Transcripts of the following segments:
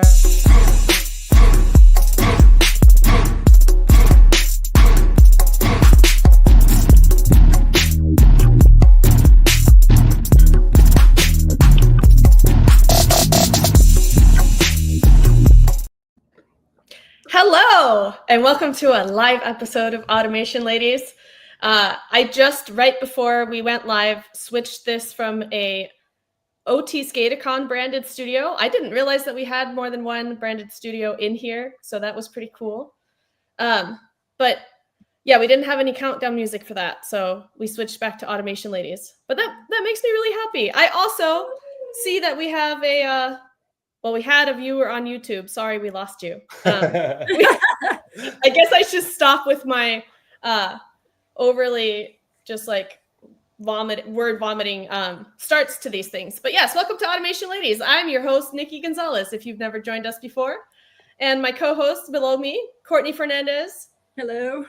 start. Hello, and welcome to a live episode of Automation Ladies. I just, right before we went live, switched this from a OT Skatacon branded studio. I didn't realize that we had more than one branded studio in here, so that was pretty cool. But yeah, we didn't have any countdown music for that, so we switched back to Automation Ladies. But that makes me really happy. I also see that we have we had a viewer on YouTube. Sorry, we lost you. I guess I should stop with my overly just like word vomiting starts to these things. But yes, welcome to Automation Ladies. I'm your host, Nikki Gonzalez, if you've never joined us before. And my co-host below me, Courtney Fernandez. Hello.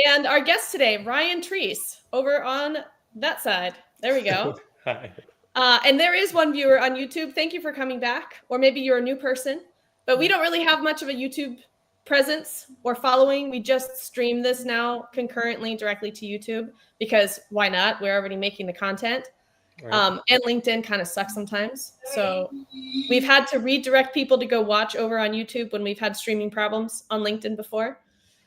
And our guest today, Ryan Treece, over on that side. There we go. Hi. And there is one viewer on YouTube. Thank you for coming back. Or maybe you're a new person. But we don't really have much of a YouTube presence or following. We just stream this now concurrently directly to YouTube because why not? We're already making the content. Right. And LinkedIn kind of sucks sometimes. So we've had to redirect people to go watch over on YouTube when we've had streaming problems on LinkedIn before.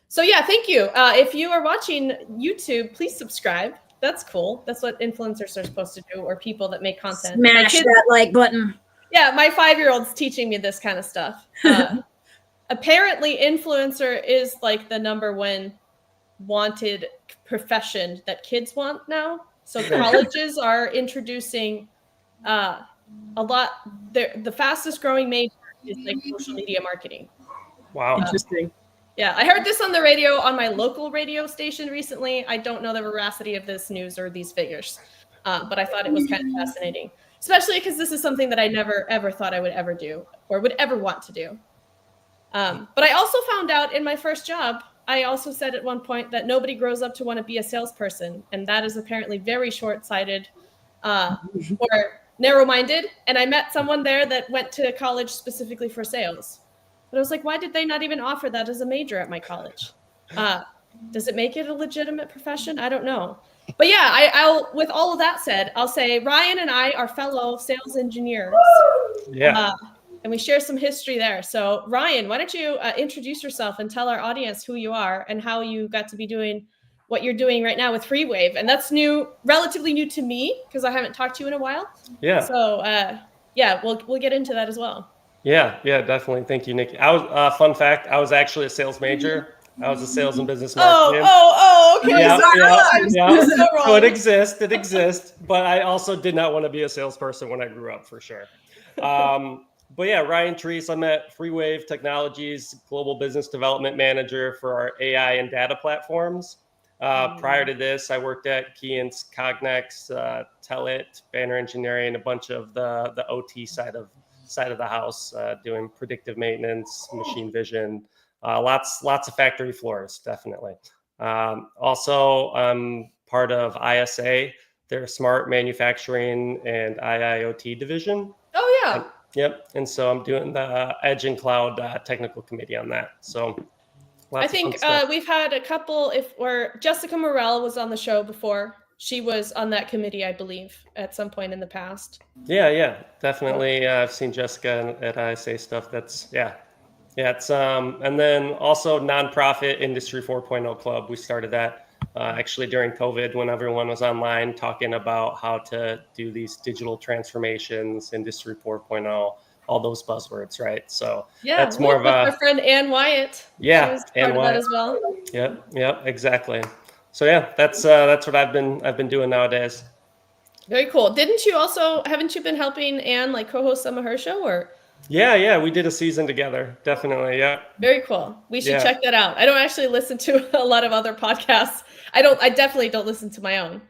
So yeah, thank you. If you are watching YouTube, please subscribe. That's cool. That's what influencers are supposed to do, or people that make content. Smash that like button. Yeah, my 5-year-old's teaching me this kind of stuff. Apparently, influencer is like the #1 wanted profession that kids want now. So colleges are introducing a lot. The fastest growing major is like social media marketing. Wow. Interesting. Yeah, I heard this on the radio on my local radio station recently. I don't know the veracity of this news or these figures, but I thought it was kind of fascinating, especially because this is something that I never, ever thought I would ever do or would ever want to do. But I also found out in my first job, I also said at one point that nobody grows up to want to be a salesperson. And that is apparently very short-sighted or narrow-minded. And I met someone there that went to college specifically for sales. But I was like, why did they not even offer that as a major at my college? Does it make it a legitimate profession? I don't know. But yeah, I'll with all of that said, I'll say Ryan and I are fellow sales engineers. Yeah. And we share some history there. So Ryan, why don't you introduce yourself and tell our audience who you are and how you got to be doing what you're doing right now with FreeeWave. And that's new, relatively new to me because I haven't talked to you in a while. Yeah. So yeah, we'll get into that as well. Yeah, definitely. Thank you, Nikki. I was fun fact. I was actually a sales major. I was a sales and business marketing. Okay. Yeah. So it exists. But I also did not want to be a salesperson when I grew up, for sure. But yeah, Ryan Treece. I'm at FreeeWave Technologies, Global Business Development Manager for our AI and data platforms. Prior to this, I worked at Keyence, Cognex, Telit, Banner Engineering, a bunch of the OT side of the house, doing predictive maintenance, machine vision, lots of factory floors, definitely. Also, I'm part of ISA, their smart manufacturing and IIoT division. Oh yeah. Yep. And so I'm doing the Edge and Cloud technical committee on that. So I think we've had a couple, where Jessica Morell was on the show before. She was on that committee, I believe, at some point in the past. Yeah, definitely. I've seen Jessica at ISA stuff. It's and then also nonprofit Industry 4.0 Club. We started that actually during COVID when everyone was online talking about how to do these digital transformations, Industry 4.0, all those buzzwords, right? So yeah, that's more of our friend Ann Wyatt. Yeah, she was part of that as well. Yep, exactly. So yeah, that's what I've been doing nowadays. Very cool. Haven't you been helping Anne like co-host some of her show or? Yeah, we did a seaon together. Definitely, yeah. Very cool. We should check that out. I don't actually listen to a lot of other podcasts. I definitely don't listen to my own.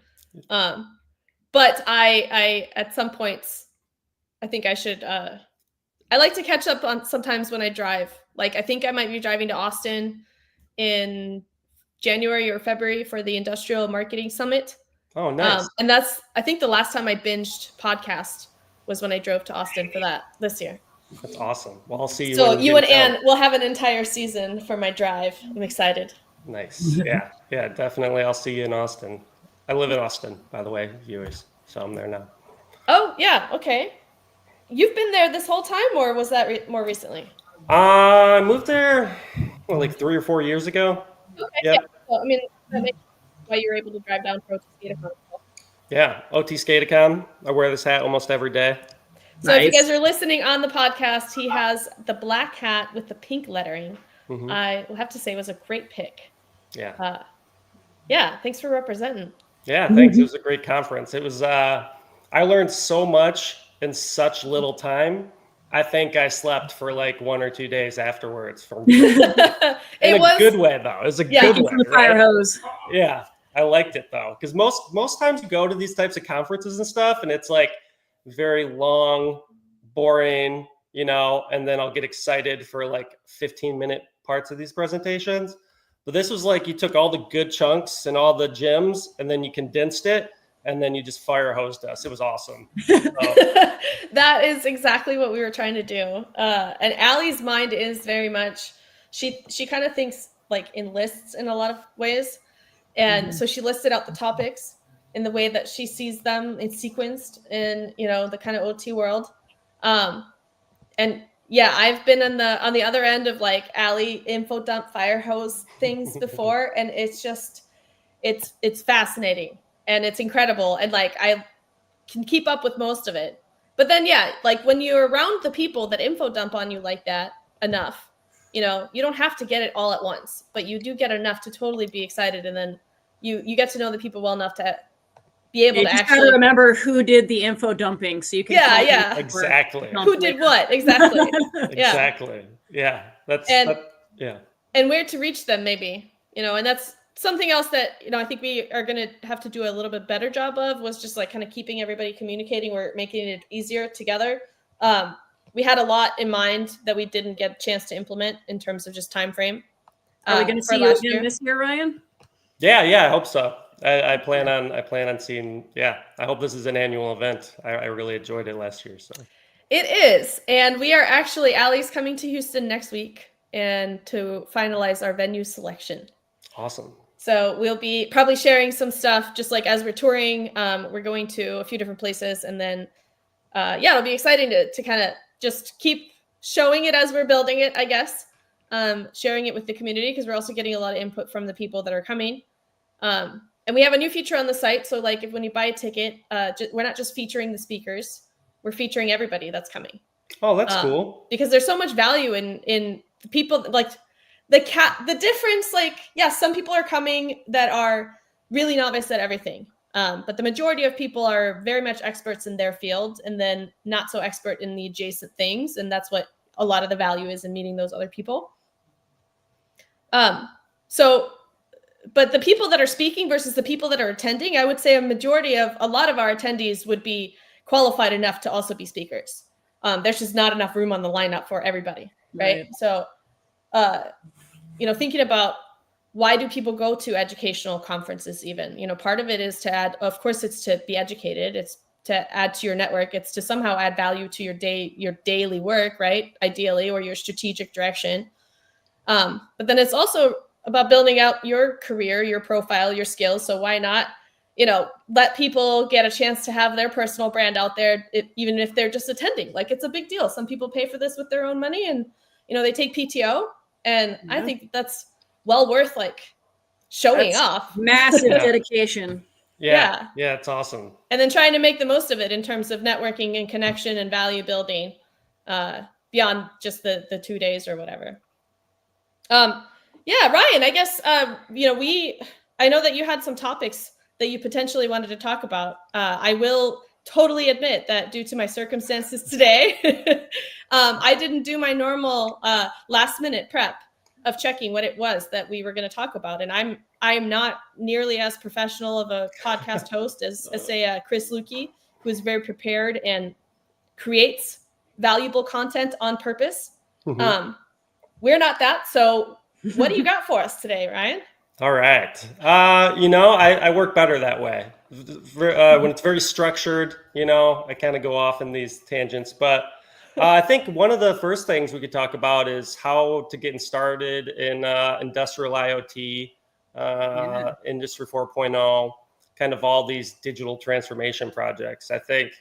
But I at some points I think I should I like to catch up on sometimes when I drive. Like I think I might be driving to Austin in January or February for the Industrial Marketing Summit. Oh, nice. And that's, I think the last time I binged podcast was when I drove to Austin for that this year. That's awesome. Well, I'll see you. So in you due and time. Anne will have an entire season for my drive. I'm excited. Nice. Yeah. Yeah, definitely. I'll see you in Austin. I live in Austin, by the way, viewers. So I'm there now. Oh yeah, okay. You've been there this whole time, or was that more recently? I moved there like 3 or 4 years ago. Okay, yeah. Yep. Well, I mean, that makes sense why you were able to drive down for Skate. Yeah. OT Skatacon. I wear this hat almost every day. So if you guys Nice. are listening on the podcast, he has the black hat with the pink lettering. Mhm. I will have to say it was a great pick. Yeah. Yeah, thanks for representing. Yeah, thanks. It was a great conference. It was I learned so much in such little time. I think I slept for like 1 or 2 days afterwards from in It a was good way though. It was a Yeah. good Thank you way, for the fire right? hose. Yeah, I liked it though, because most times you go to these types of conferences and stuff, and it's like very long, boring, and then I'll get excited for like 15-minute parts of these presentations. But this was like you took all the good chunks and all the gems, and then you condensed it, and then you just fire hosed us. It was awesome. So, that is exactly what we were trying to do. And Allie's mind is very much she kind of thinks like in lists in a lot of ways. And so she listed out the topics in the way that she sees them in sequenced in, the kind of OT world. And yeah, I've been on the other end of like Allie info dump fire hose things before, and it's just it's fascinating and it's incredible, and like I can keep up with most of it. But then yeah, like when you're around the people that info dump on you like that enough, you don't have to get it all at once, but you do get enough to totally be excited, and then you get to know the people well enough to be able You to just actually gotta remember who did the info dumping, so you can Yeah. exactly. Who did what exactly. Exactly. Yeah. And yeah. and where to reach them maybe, and that's something else that I think we are going to have to do a little bit better job of, was just like kind of keeping everybody communicating, or making it easier together. We had a lot in mind that we didn't get a chance to implement in terms of just time frame. Are we going to see you again this year, Ryan? Yeah, I hope so. I plan on seeing. Yeah, I hope this is an annual event. I really enjoyed it last year. So it is, and we are actually Allie's coming to Houston next week and to finalize our venue selection. Awesome. So we'll be probably sharing some stuff just like as we're touring. We're going to a few different places, and then it'll be exciting to kind of just keep showing it as we're building it, I guess. Sharing it with the community, because we're also getting a lot of input from the people that are coming. And we have a new feature on the site. So like when you buy a ticket, we're not just featuring the speakers, we're featuring everybody that's coming. Oh, that's cool. Because there's so much value in the people, like the difference, like, yeah, some people are coming that are really novice at everything. But the majority of people are very much experts in their field, and then not so expert in the adjacent things. And that's what a lot of the value is in meeting those other people. But the people that are speaking versus the people that are attending, I would say a lot of our attendees would be qualified enough to also be speakers. There's just not enough room on the lineup for everybody, right? So, thinking about why do people go to educational conferences even? Part of it is to add, of course, it's to be educated. It's to add to your network. It's to somehow add value to your daily work, right? Ideally, or your strategic direction. But then it's also about building out your career, your profile, your skills. So why not, let people get a chance to have their personal brand out there, even if they're just attending. Like, it's a big deal. Some people pay for this with their own money, and, they take PTO. And I think that's well worth like showing off. Massive dedication. Yeah, it's awesome. And then trying to make the most of it in terms of networking and connection and value building beyond just the 2 days or whatever. Yeah, Ryan, I guess, I know that you had some topics that you potentially wanted to talk about. I will totally admit that due to my circumstances today, I didn't do my normal last minute prep of checking what it was that we were going to talk about. And I'm not nearly as professional of a podcast host as say, Chris Lukey, who is very prepared and creates valuable content on purpose. Mm-hmm. We're not that. So what do you got for us today, Ryan? All right. I work better that way. When it's very structured, I kind of go off in these tangents. But I think one of the first things we could talk about is how to get started in industrial IoT, Industry 4.0, kind of all these digital transformation projects. I think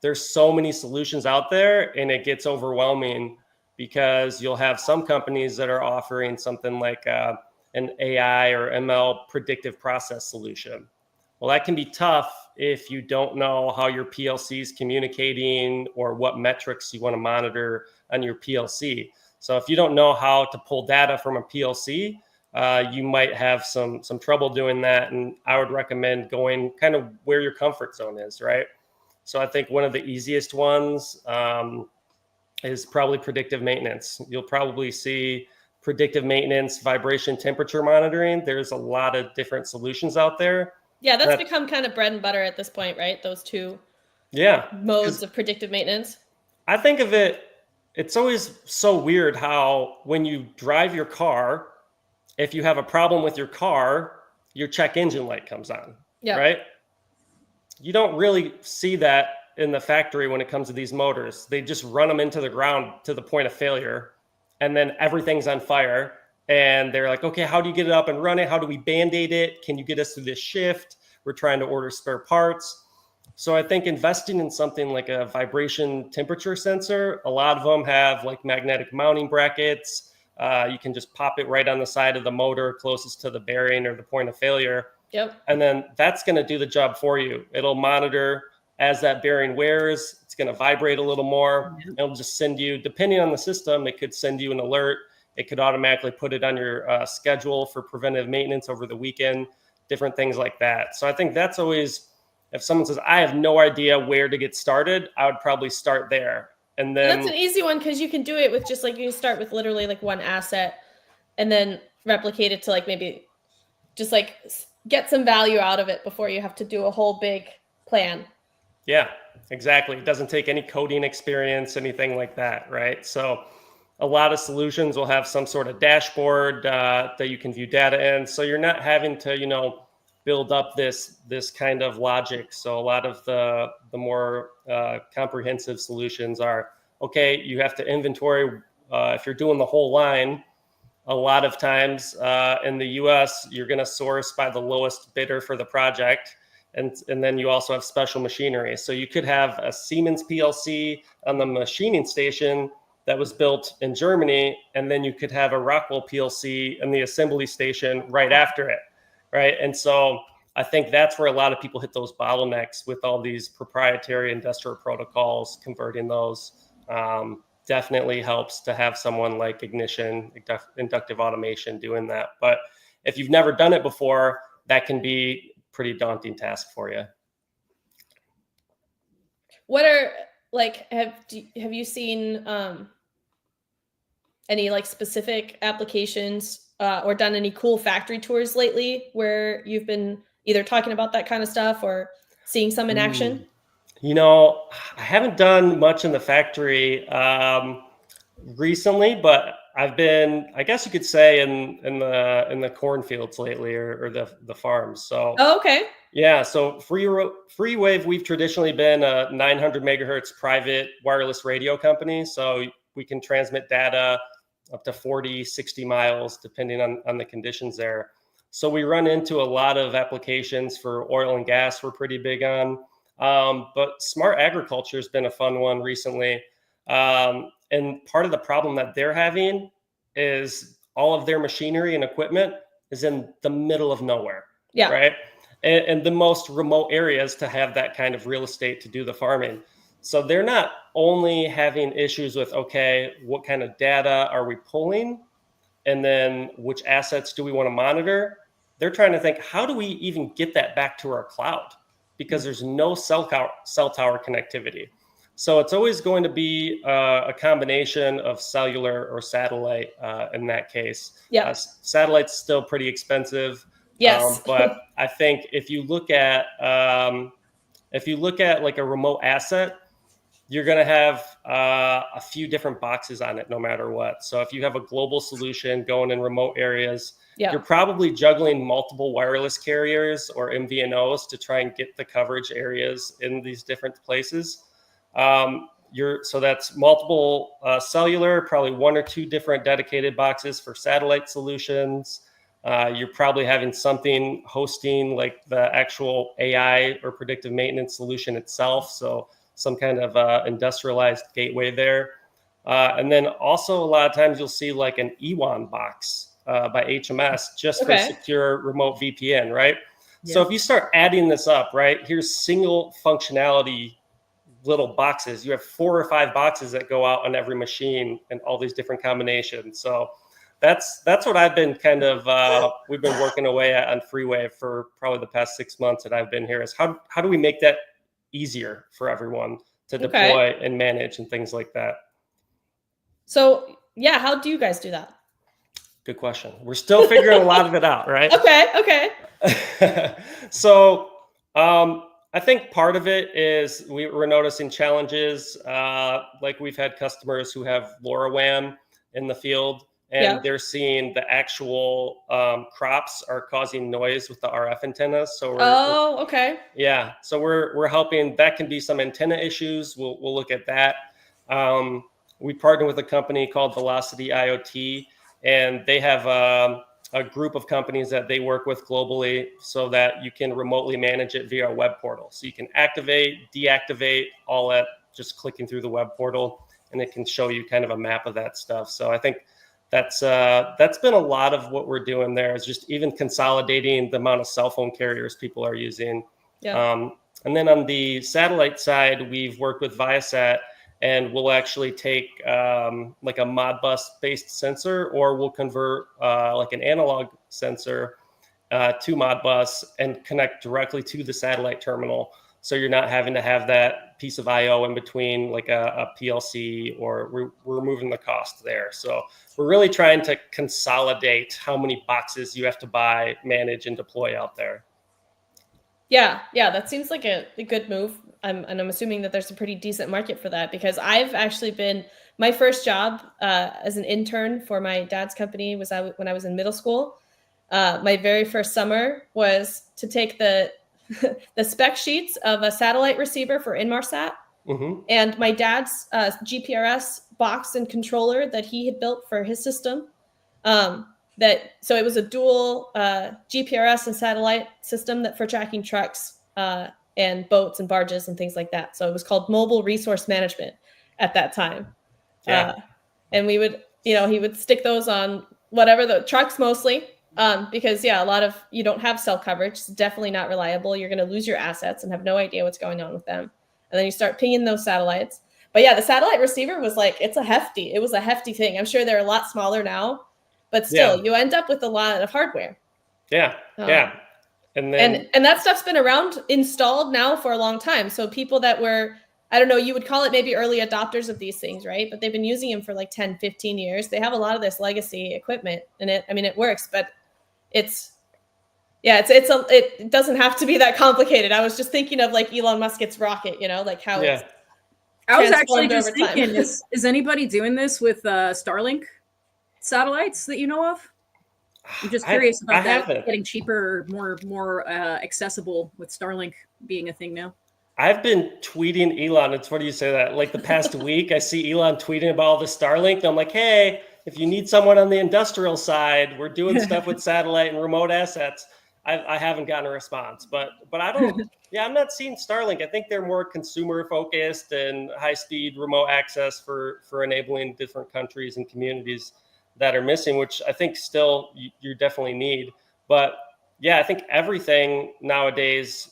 there's so many solutions out there, and it gets overwhelming because you'll have some companies that are offering something like an AI or ML predictive process solution. Well, that can be tough if you don't know how your PLC is communicating or what metrics you want to monitor on your PLC. So if you don't know how to pull data from a PLC, you might have some trouble doing that. And I would recommend going kind of where your comfort zone is, right? So I think one of the easiest ones is probably predictive maintenance. You'll probably see predictive maintenance, vibration, temperature monitoring. There's a lot of different solutions out there. Yeah, that's become kind of bread and butter at this point, right? Those two modes of predictive maintenance. I think of it, it's always so weird how when you drive your car, if you have a problem with your car, your check engine light comes on, right? You don't really see that in the factory when it comes to these motors. They just run them into the ground to the point of failure, and then everything's on fire. And they're like, okay, how do you get it up and running? How do we Band-Aid it? Can you get us through this shift? We're trying to order spare parts. So I think investing in something like a vibration temperature sensor, a lot of them have like magnetic mounting brackets. You can just pop it right on the side of the motor closest to the bearing or the point of failure. And then that's going to do the job for you. It'll monitor as that bearing wears. It's going to vibrate a little more. It'll just send you, depending on the system, it could send you an alert. It could automatically put it on your schedule for preventive maintenance over the weekend, different things like that. So I think that's always, if someone says, I have no idea where to get started, I would probably start there. And then that's an easy one because you can do it with just like, you can start with literally like one asset and then replicate it to like maybe just like get some value out of it before you have to do a whole big plan. Yeah, exactly. It doesn't take any coding experience, anything like that, right? So a lot of solutions will have some sort of dashboard that you can view data in. So you're not having to, build up this kind of logic. So a lot of the more comprehensive solutions are, okay, you have to inventory. If you're doing the whole line, a lot of times in the US, you're going to source by the lowest bidder for the project. And then you also have special machinery. So you could have a Siemens PLC on the machining station that was built in Germany, and then you could have a Rockwell PLC in the assembly station right after it, right? And so I think that's where a lot of people hit those bottlenecks with all these proprietary industrial protocols. Converting those definitely helps to have someone like Ignition, inductive automation doing that. But if you've never done it before, that can be a pretty daunting task for you. What are have you seen any like specific applications or done any cool factory tours lately where you've been either talking about that kind of stuff or seeing some in action? I haven't done much in the factory recently, but I've been, I guess you could say, in the cornfields lately or the farms. So okay. Yeah, so FreeeWave, we've traditionally been a 900 megahertz private wireless radio company. So we can transmit data up to 40, 60 miles, depending on the conditions there. So we run into a lot of applications for oil and gas we're pretty big on. But smart agriculture has been a fun one recently. And part of the problem that they're having is all of their machinery and equipment is in the middle of nowhere, right? And the most remote areas to have that kind of real estate to do the farming. So they're not only having issues with, okay, what kind of data are we pulling? And then which assets do we want to monitor? They're trying to think, how do we even get that back to our cloud? Because there's no cell tower connectivity. So it's always going to be a combination of cellular or satellite in that case. Satellite's still pretty expensive. Yes. But I think if you look at like a remote asset, you're going to have a few different boxes on it no matter what. So if you have a global solution going in remote areas, you're probably juggling multiple wireless carriers or MVNOs to try and get the coverage areas in these different places. So that's multiple cellular, probably 1 or 2 different dedicated boxes for satellite solutions. You're probably having something hosting like the actual AI or predictive maintenance solution itself. So some kind of industrialized gateway there. And then also a lot of times you'll see like an EWAN box by HMS just for secure remote VPN, right? Yeah. So if you start adding this up, right, here's single functionality little boxes. You have 4 or 5 boxes that go out on every machine and all these different combinations. So that's what I've been kind of, we've been working away at on FreeeWave for probably the past 6 months that I've been here, is how do we make that easier for everyone to deploy and manage and things like that. So yeah, how do you guys do that? Good question. We're still figuring a lot of it out, right? Okay. So I think part of it is we're noticing challenges. Like we've had customers who have LoRaWAN in the field, and they're seeing the actual crops are causing noise with the RF antennas. So so we're helping. That can be some antenna issues. We'll look at that. We partner with a company called Velocity IoT, and they have a group of companies that they work with globally so that you can remotely manage it via a web portal. So you can activate, deactivate, all that just clicking through the web portal, and it can show you kind of a map of that stuff. So I think that's been a lot of what we're doing there, is just even consolidating the amount of cell phone carriers people are using. And then on the satellite side, we've worked with Viasat, and we'll actually take like a Modbus based sensor, or we'll convert like an analog sensor to Modbus and connect directly to the satellite terminal. So you're not having to have that piece of IO in between like a PLC, or we're removing the cost there. So we're really trying to consolidate how many boxes you have to buy, manage, and deploy out there. Yeah, that seems like a good move. And I'm assuming that there's a pretty decent market for that, because I've actually been, my first job as an intern for my dad's company was when I was in middle school. My very first summer was to take the the spec sheets of a satellite receiver for Inmarsat, and my dad's GPRS box and controller that he had built for his system. So it was a dual GPRS and satellite system that for tracking trucks and boats and barges and things like that. So it was called Mobile Resource Management at that time. And we would, he would stick those on whatever, the trucks mostly, because a lot of, you don't have cell coverage. It's definitely not reliable. You're going to lose your assets and have no idea what's going on with them. And then you start pinging those satellites. But the satellite receiver was like, it was a hefty thing. I'm sure they're a lot smaller now, but still you end up with a lot of hardware. And then and that stuff's been around, installed now for a long time. So people that were, I don't know, you would call it maybe early adopters of these things, right? But they've been using them for like 10, 15 years. They have a lot of this legacy equipment, and it works, but it doesn't have to be that complicated. I was just thinking of like Elon Musk's rocket, like how it's I was actually just thinking, is anybody doing this with Starlink satellites that you know of? I'm just curious about that getting cheaper, more accessible with Starlink being a thing now. I've been tweeting Elon. It's funny you say that. Like the past week, I see Elon tweeting about all the Starlink. And I'm like, hey, if you need someone on the industrial side, we're doing stuff with satellite and remote assets. I haven't gotten a response, but I don't. I'm not seeing Starlink. I think they're more consumer focused and high speed remote access for enabling different countries and communities that are missing, which I think still you definitely need. But I think everything nowadays,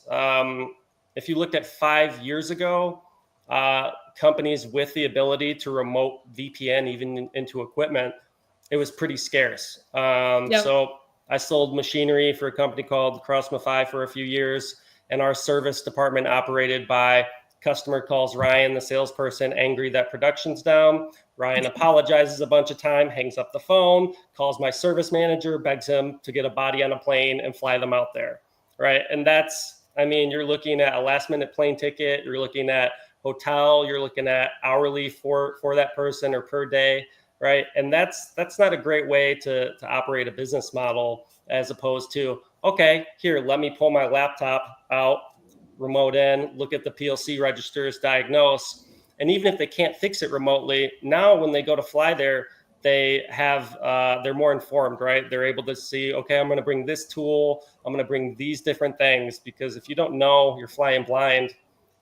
if you looked at 5 years ago, companies with the ability to remote VPN even into equipment, it was pretty scarce. So I sold machinery for a company called CrossMafI for a few years, and our service department operated by customer calls Ryan, the salesperson, angry that production's down. Ryan apologizes a bunch of time, hangs up the phone, calls my service manager, begs him to get a body on a plane and fly them out there, right? And you're looking at a last minute plane ticket, you're looking at hotel, you're looking at hourly for that person or per day, right? And that's not a great way to operate a business model, as opposed to, okay, here, let me pull my laptop out, remote in, look at the PLC registers, diagnose. And even if they can't fix it remotely, now when they go to fly there, they have they're more informed, right? They're able to see, okay, I'm going to bring this tool, I'm going to bring these different things, because if you don't know, you're flying blind.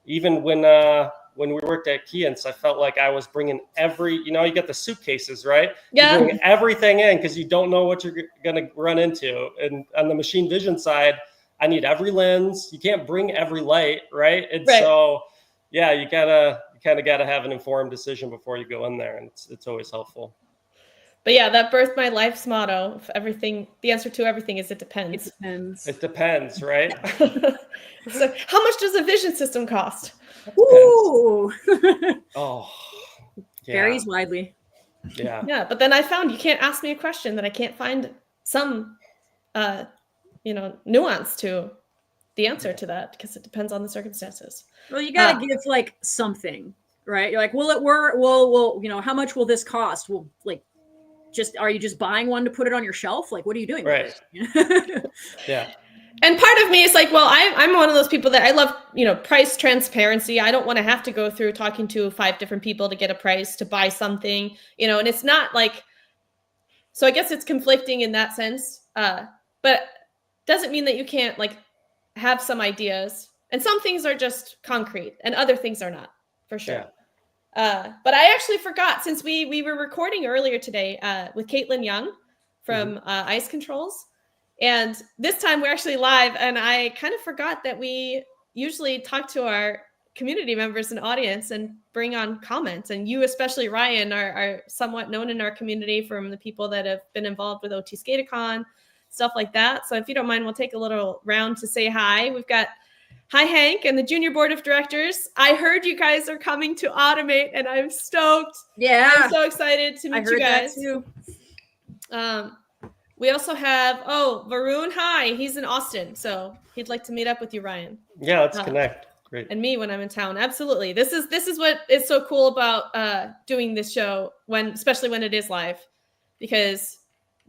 Even when we worked at Keyence, I felt like I was bringing you got the suitcases, right? Yeah. You bring everything in because you don't know what you're going to run into. And on the machine vision side, I need every lens. You can't bring every light, right? And so, yeah, you kind of got to have an informed decision before you go in there, and it's always helpful. But yeah, that birthed my life's motto. Of everything, the answer to everything is it depends. It depends. It depends, right? So, how much does a vision system cost? Ooh. Oh, yeah. Varies widely. Yeah. Yeah, but then I found you can't ask me a question that I can't find some, nuance to the answer to that, because it depends on the circumstances. Well, you got to give like something, right? You're like, will it work? Well, how much will this cost? Well, like, are you just buying one to put it on your shelf? Like, what are you doing with it? Yeah. And part of me is like, well, I'm one of those people that I love, price transparency. I don't want to have to go through talking to 5 different people to get a price to buy something, and it's not like, so I guess it's conflicting in that sense. But doesn't mean that you can't like have some ideas, and some things are just concrete and other things are not, for sure. Yeah. But I actually forgot, since we were recording earlier today with Caitlin Young from Ice Controls. And this time we're actually live, and I kind of forgot that we usually talk to our community members and audience and bring on comments. And you, especially Ryan, are somewhat known in our community from the people that have been involved with OT Skatacon, stuff like that. So if you don't mind, we'll take a little round to say hi. We've got hi, Hank, and the junior board of directors. I heard you guys are coming to Automate, and I'm stoked. Yeah. I'm so excited to meet you guys. That too. We also have, Varun. Hi, he's in Austin, so he'd like to meet up with you, Ryan. Yeah, let's connect. Great. And me when I'm in town. Absolutely. This is what is so cool about doing this show, especially when it is live, because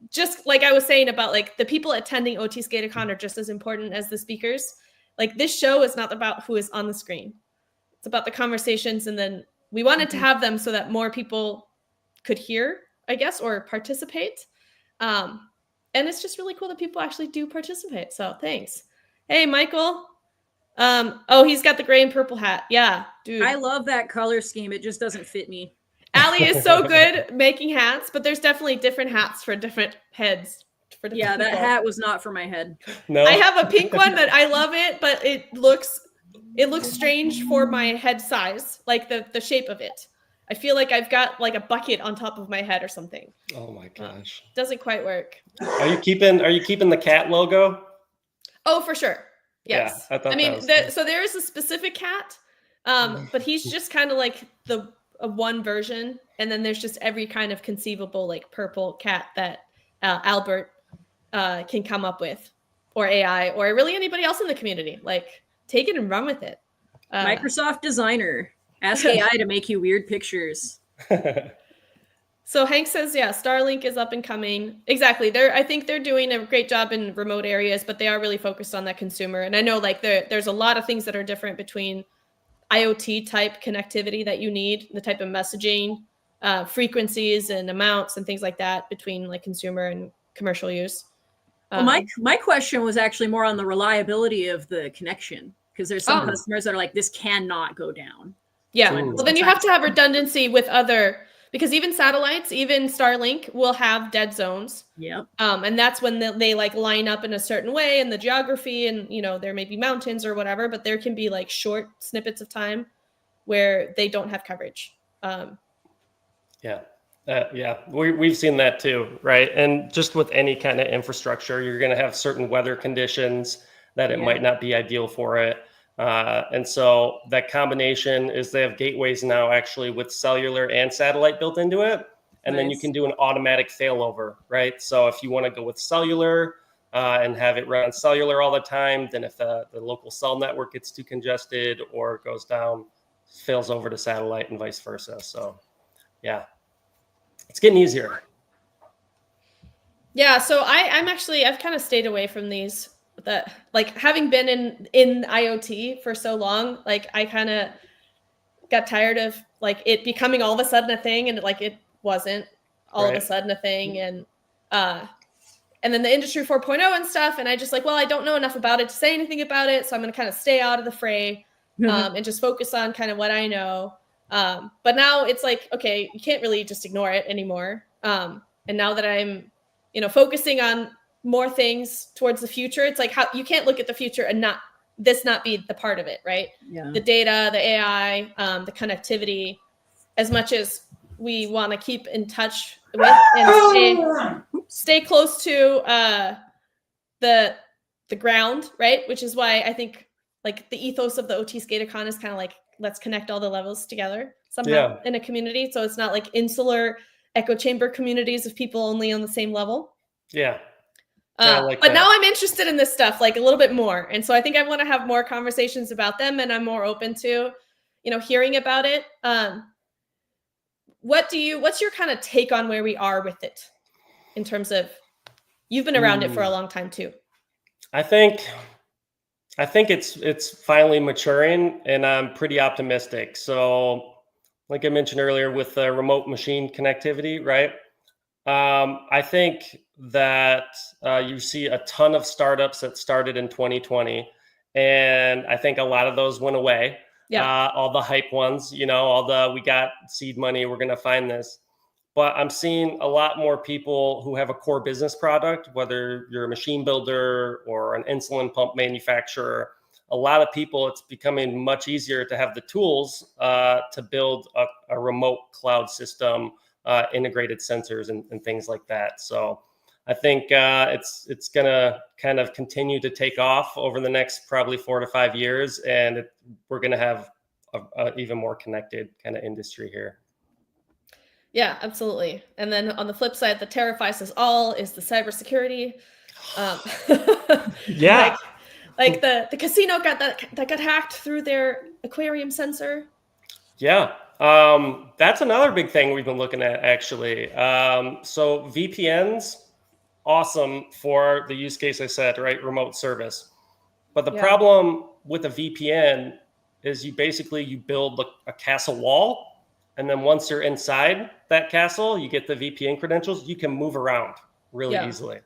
just like I was saying about like the people attending OT Skatacon are just as important as the speakers. Like, this show is not about who is on the screen. It's about the conversations, and then we wanted to have them so that more people could hear, I guess, or participate. And it's just really cool that people actually do participate. So thanks. Hey, Michael. He's got the gray and purple hat. Yeah, dude. I love that color scheme. It just doesn't fit me. Allie is so good making hats, but there's definitely different hats for different heads. That hat was not for my head. No. I have a pink one that I love it, but it looks strange for my head size, like the shape of it. I feel like I've got like a bucket on top of my head or something. Oh my gosh. Doesn't quite work. Are you keeping the cat logo? Oh, for sure. Yes. Yeah, I mean, so there is a specific cat, but he's just kind of like the one version, and then there's just every kind of conceivable like purple cat that Albert can come up with, or AI, or really anybody else in the community. Like, take it and run with it. Microsoft Designer. Ask AI to make you weird pictures. So Hank says, yeah, Starlink is up and coming. Exactly. I think they're doing a great job in remote areas, but they are really focused on that consumer. And I know like there's a lot of things that are different between IoT type connectivity that you need, the type of messaging, frequencies and amounts and things like that between like consumer and commercial use. Well, my question was actually more on the reliability of the connection, because there's some customers that are like, this cannot go down. Yeah. Well, then you have to have redundancy with because even satellites, even Starlink will have dead zones. Yeah. And that's when they like line up in a certain way in the geography, and there may be mountains or whatever, but there can be like short snippets of time where they don't have coverage. Yeah. We've seen that too, right? And just with any kind of infrastructure, you're going to have certain weather conditions that it might not be ideal for it. And so that combination is they have gateways now actually with cellular and satellite built into it. And then you can do an automatic failover, right? So if you want to go with cellular and have it run on cellular all the time, then if the local cell network gets too congested or goes down, fails over to satellite and vice versa. So yeah, it's getting easier. Yeah. So I've kind of stayed away from these. That like having been in IoT for so long, like I kind of got tired of like it becoming all of a sudden a thing, and like it wasn't all of a sudden a thing, and then the Industry 4.0 and stuff, and I just like, well, I don't know enough about it to say anything about it, so I'm going to kind of stay out of the fray and just focus on kind of what I know. But now it's like, okay, you can't really just ignore it anymore. And now that I'm, focusing on more things towards the future, it's like how you can't look at the future and not be the part of it, right? Yeah. The data, the AI, the connectivity, as much as we want to keep in touch with and stay close to the ground, right? Which is why I think like the ethos of the OT Skateacon is kind of like, let's connect all the levels together somehow in a community. So it's not like insular echo chamber communities of people only on the same level. Yeah. But now I'm interested in this stuff like a little bit more. And so I think I want to have more conversations about them, and I'm more open to, hearing about it. What's your kind of take on where we are with it in terms of, you've been around it for a long time too. I think it's finally maturing, and I'm pretty optimistic. So like I mentioned earlier with the remote machine connectivity, right? I think that you see a ton of startups that started in 2020, and I think a lot of those went away. Yeah. All the hype ones, we got seed money, we're going to find this. But I'm seeing a lot more people who have a core business product, whether you're a machine builder or an insulin pump manufacturer. A lot of people, it's becoming much easier to have the tools to build a remote cloud system, integrated sensors and things like that. So I think it's going to kind of continue to take off over the next probably 4 to 5 years, and we're going to have a even more connected kind of industry here. Yeah, absolutely. And then on the flip side, that terrifies us all is the cybersecurity. Yeah. Like the casino that got hacked through their aquarium sensor. Yeah. That's another big thing we've been looking at, actually. So VPNs, awesome for the use case I said, right? Remote service. But the problem with a VPN is you build a castle wall. And then once you're inside that castle, you get the VPN credentials, you can move around really easily.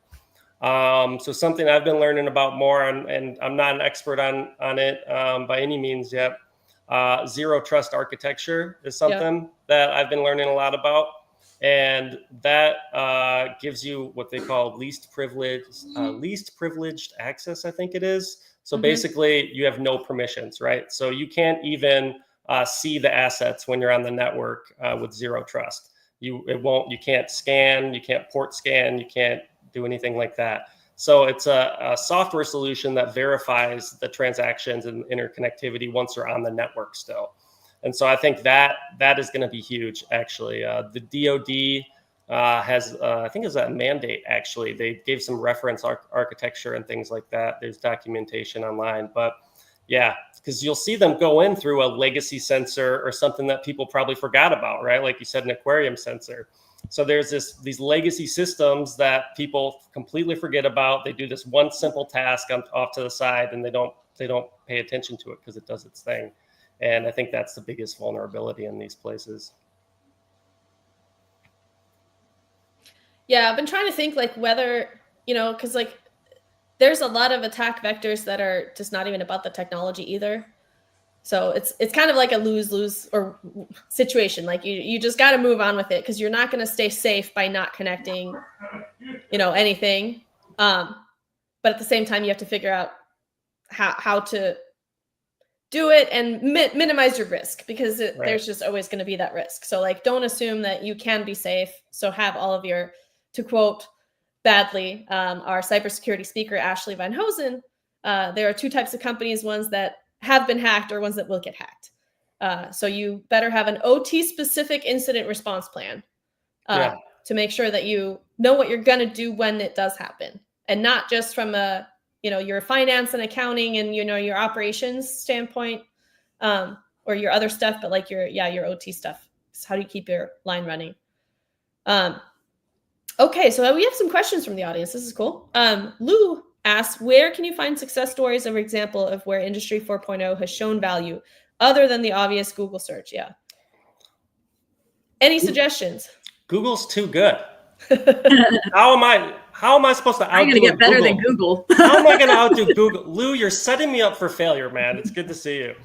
So something I've been learning about more, and I'm not an expert on it by any means yet. Zero trust architecture is something that I've been learning a lot about. And that gives you what they call least privileged access, I think it is. So basically you have no permissions, right? So you can't even see the assets when you're on the network with zero trust. You can't scan, you can't port scan, you can't do anything like that. So it's a software solution that verifies the transactions and interconnectivity once you're on the network still. And so I think that is going to be huge, actually. The DoD has, I think it's a mandate, actually. They gave some reference architecture and things like that. There's documentation online. But yeah, because you'll see them go in through a legacy sensor or something that people probably forgot about, right? Like you said, an aquarium sensor. So there's these legacy systems that people completely forget about. They do this one simple task off to the side, and they don't pay attention to it because it does its thing. And I think that's the biggest vulnerability in these places. Yeah, I've been trying to think like whether, because like there's a lot of attack vectors that are just not even about the technology either. So it's kind of like a lose-lose or situation. Like you just got to move on with it because you're not going to stay safe by not connecting, anything. But at the same time, you have to figure out how to do it and minimize your risk because there's just always going to be that risk. So like, don't assume that you can be safe. So have all of your, to quote badly, our cybersecurity speaker, Ashley Van Hosen, there are two types of companies, ones that have been hacked or ones that will get hacked. So you better have an OT specific incident response plan to make sure that you know what you're going to do when it does happen, and not just from your finance and accounting and, your operations standpoint, or your other stuff, but like your OT stuff. So how do you keep your line running? Okay. So we have some questions from the audience. This is cool. Lou asks, where can you find success stories or example of where Industry 4.0 has shown value other than the obvious Google search? Yeah. Any suggestions? Google's too good. How am I supposed to outdo I'm gonna get better Google? than Google. How am I going to outdo Google? Lou, you're setting me up for failure, man. It's good to see you.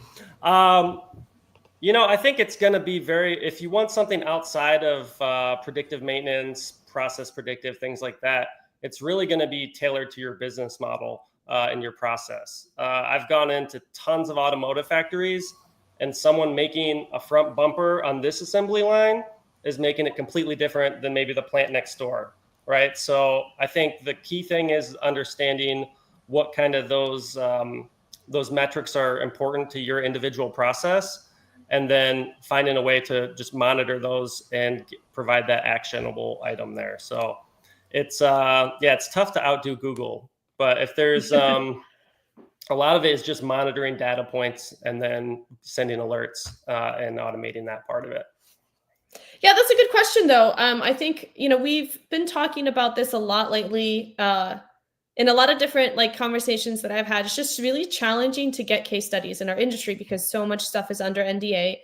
I think it's going to be if you want something outside of predictive maintenance, process predictive, things like that, it's really going to be tailored to your business model and your process. I've gone into tons of automotive factories, and someone making a front bumper on this assembly line is making it completely different than maybe the plant next door, right? So I think the key thing is understanding what kind of those metrics are important to your individual process, and then finding a way to just monitor those and provide that actionable item there. So it's tough to outdo Google, but if there's a lot of it is just monitoring data points and then sending alerts and automating that part of it. Yeah, that's a good question, though. I think, we've been talking about this a lot lately in a lot of different conversations that I've had. It's just really challenging to get case studies in our industry because so much stuff is under NDA,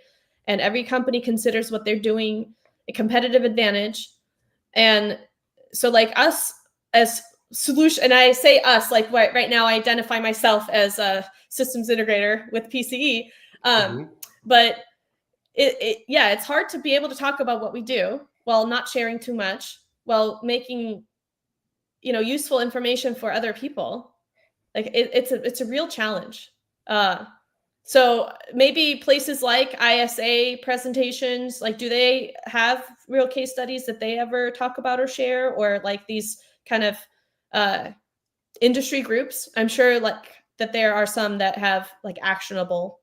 and every company considers what they're doing a competitive advantage. And so us as solution, and I say us, right now I identify myself as a systems integrator with PCE, but it's hard to be able to talk about what we do while not sharing too much, while making useful information for other people. It's a real challenge. So maybe places like ISA presentations, do they have real case studies that they ever talk about or share, or these kind of industry groups? I'm sure that there are some that have actionable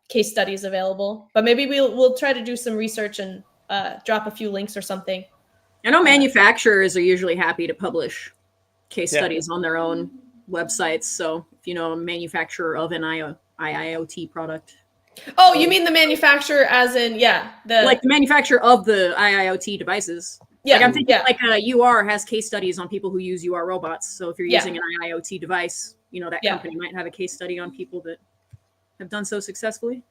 case studies available, but maybe we'll try to do some research and drop a few links or something. I know manufacturers are usually happy to publish case studies on their own websites. So if you know a manufacturer of an IIoT product. Oh, you mean the manufacturer as in, the manufacturer of the IIoT devices. Yeah. I'm thinking UR has case studies on people who use UR robots. So if you're using an IIoT device, that company might have a case study on people that have done so successfully.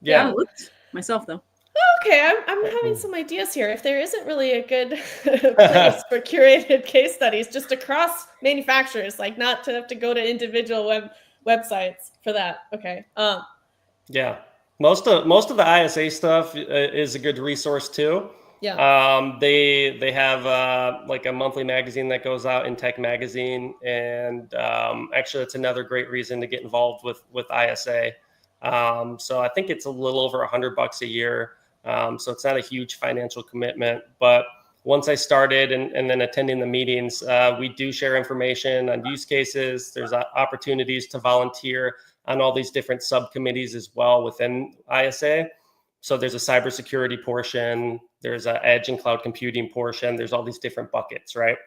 I haven't looked myself, though. Okay, I'm having some ideas here. If there isn't really a good place for curated case studies just across manufacturers, not to have to go to individual websites for that. Okay. Yeah, most of the ISA stuff is a good resource too. Yeah. They have a monthly magazine that goes out, in Tech Magazine, and actually it's another great reason to get involved with ISA. So I think it's a little over $100 a year. So it's not a huge financial commitment, but once I started and then attending the meetings, we do share information on use cases. There's opportunities to volunteer on all these different subcommittees as well within ISA. So there's a cybersecurity portion, there's an edge and cloud computing portion, there's all these different buckets, right?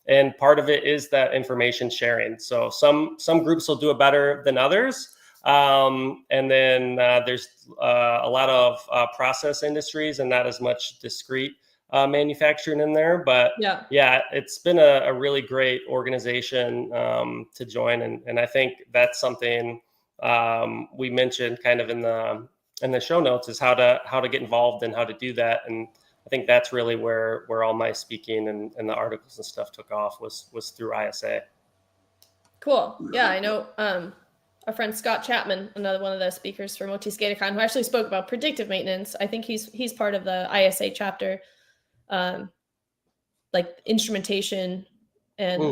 And part of it is that information sharing. So some groups will do it better than others. And then there's a lot of process industries and not as much discrete manufacturing in there. But it's been a really great organization to join. And I think that's something we mentioned kind of in the show notes, is how to get involved and how to do that. And I think that's really where all my speaking and the articles and stuff took off was through ISA. Cool. Yeah, I know. Our friend Scott Chapman, another one of the speakers from OT-SCADACon, who actually spoke about predictive maintenance. I think he's part of the ISA chapter, instrumentation, and